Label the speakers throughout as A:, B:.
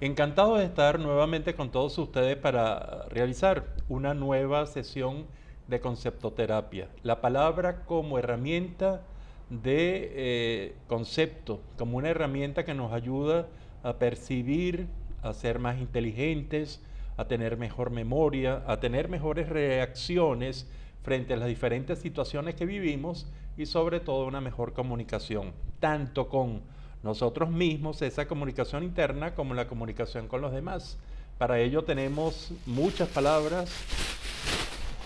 A: Encantado de estar nuevamente con todos ustedes para realizar una nueva sesión de conceptoterapia. La palabra como herramienta de concepto, como una herramienta que nos ayuda a percibir, a ser más inteligentes, a tener mejor memoria, a tener mejores reacciones frente a las diferentes situaciones que vivimos y sobre todo una mejor comunicación, tanto con nosotros mismos, esa comunicación interna, como la comunicación con los demás. Para ello tenemos muchas palabras.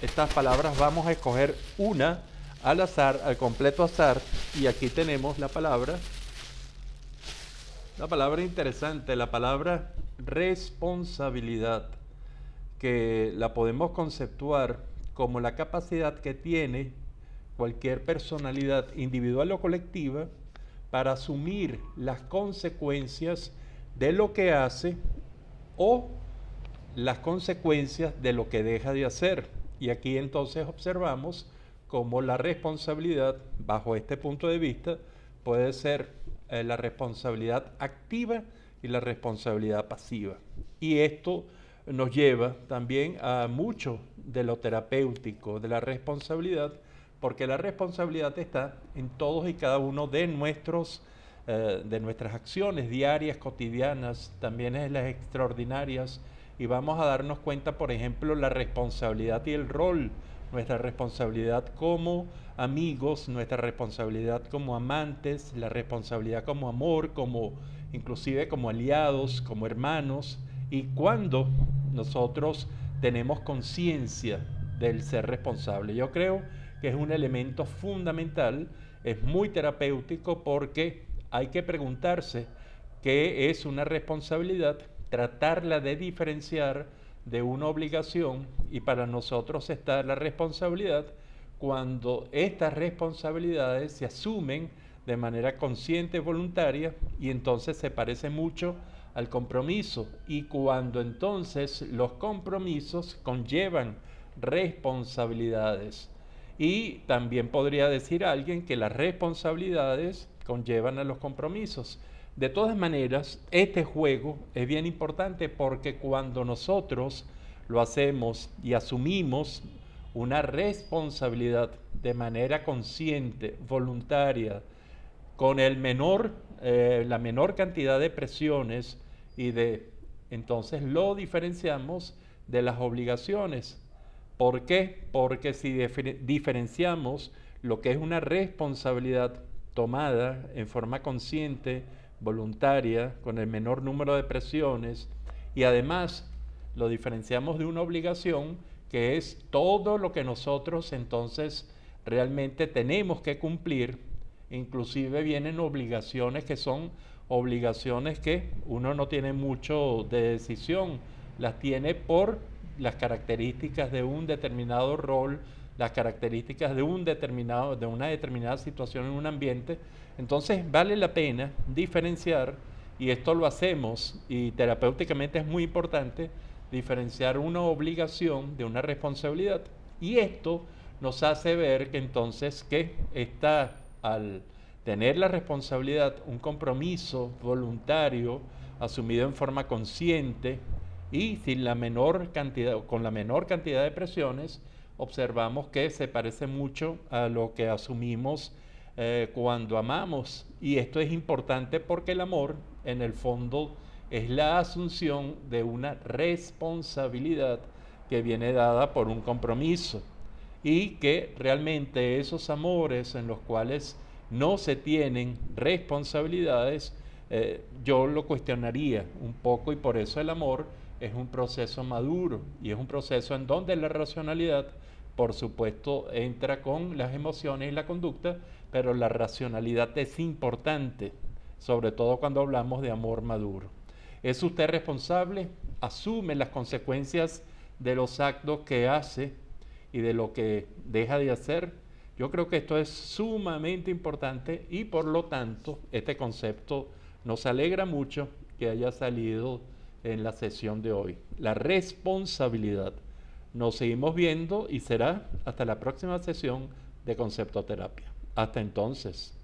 A: Estas palabras vamos a escoger una al azar, al completo azar, y aquí tenemos la palabra interesante, la palabra responsabilidad, que la podemos conceptuar como la capacidad que tiene cualquier personalidad individual o colectiva para asumir las consecuencias de lo que hace o las consecuencias de lo que deja de hacer. Y aquí entonces observamos cómo la responsabilidad, bajo este punto de vista, puede ser la responsabilidad activa y la responsabilidad pasiva. Y esto nos lleva también a mucho de lo terapéutico, de la responsabilidad, porque la responsabilidad está en todos y cada uno de nuestras acciones diarias, cotidianas, también en las extraordinarias, y vamos a darnos cuenta, por ejemplo, la responsabilidad y el rol, nuestra responsabilidad como amigos, nuestra responsabilidad como amantes, la responsabilidad como amor, como inclusive como aliados, como hermanos, y cuando nosotros tenemos conciencia del ser responsable. Yo creo que es un elemento fundamental, es muy terapéutico porque hay que preguntarse qué es una responsabilidad, tratarla de diferenciar de una obligación, y para nosotros está la responsabilidad cuando estas responsabilidades se asumen de manera consciente y voluntaria, y entonces se parece mucho al compromiso, y cuando entonces los compromisos conllevan responsabilidades. Y también podría decir alguien que las responsabilidades conllevan a los compromisos. De todas maneras, este juego es bien importante porque cuando nosotros lo hacemos y asumimos una responsabilidad de manera consciente, voluntaria, con la menor cantidad de presiones entonces lo diferenciamos de las obligaciones. ¿Por qué? Porque si diferenciamos lo que es una responsabilidad tomada en forma consciente, voluntaria, con el menor número de presiones, y además lo diferenciamos de una obligación, que es todo lo que nosotros entonces realmente tenemos que cumplir. Inclusive vienen obligaciones que son obligaciones que uno no tiene mucho de decisión, las tiene por las características de un determinado rol, las características de una determinada situación en un ambiente. Entonces vale la pena diferenciar, y esto lo hacemos, y terapéuticamente es muy importante, diferenciar una obligación de una responsabilidad. Y esto nos hace ver que entonces al tener la responsabilidad, un compromiso voluntario, asumido en forma consciente y con la menor cantidad de presiones, observamos que se parece mucho a lo que asumimos cuando amamos. Y esto es importante porque el amor, en el fondo, es la asunción de una responsabilidad que viene dada por un compromiso, y que realmente esos amores en los cuales no se tienen responsabilidades, yo lo cuestionaría un poco, y por eso el amor es un proceso maduro y es un proceso en donde la racionalidad, por supuesto, entra con las emociones y la conducta, pero la racionalidad es importante, sobre todo cuando hablamos de amor maduro. ¿Es usted responsable? ¿Asume las consecuencias de los actos que hace y de lo que deja de hacer? Yo creo que esto es sumamente importante, y por lo tanto este concepto nos alegra mucho que haya salido en la sesión de hoy. La responsabilidad. Nos seguimos viendo y será hasta la próxima sesión de conceptoterapia. Hasta entonces.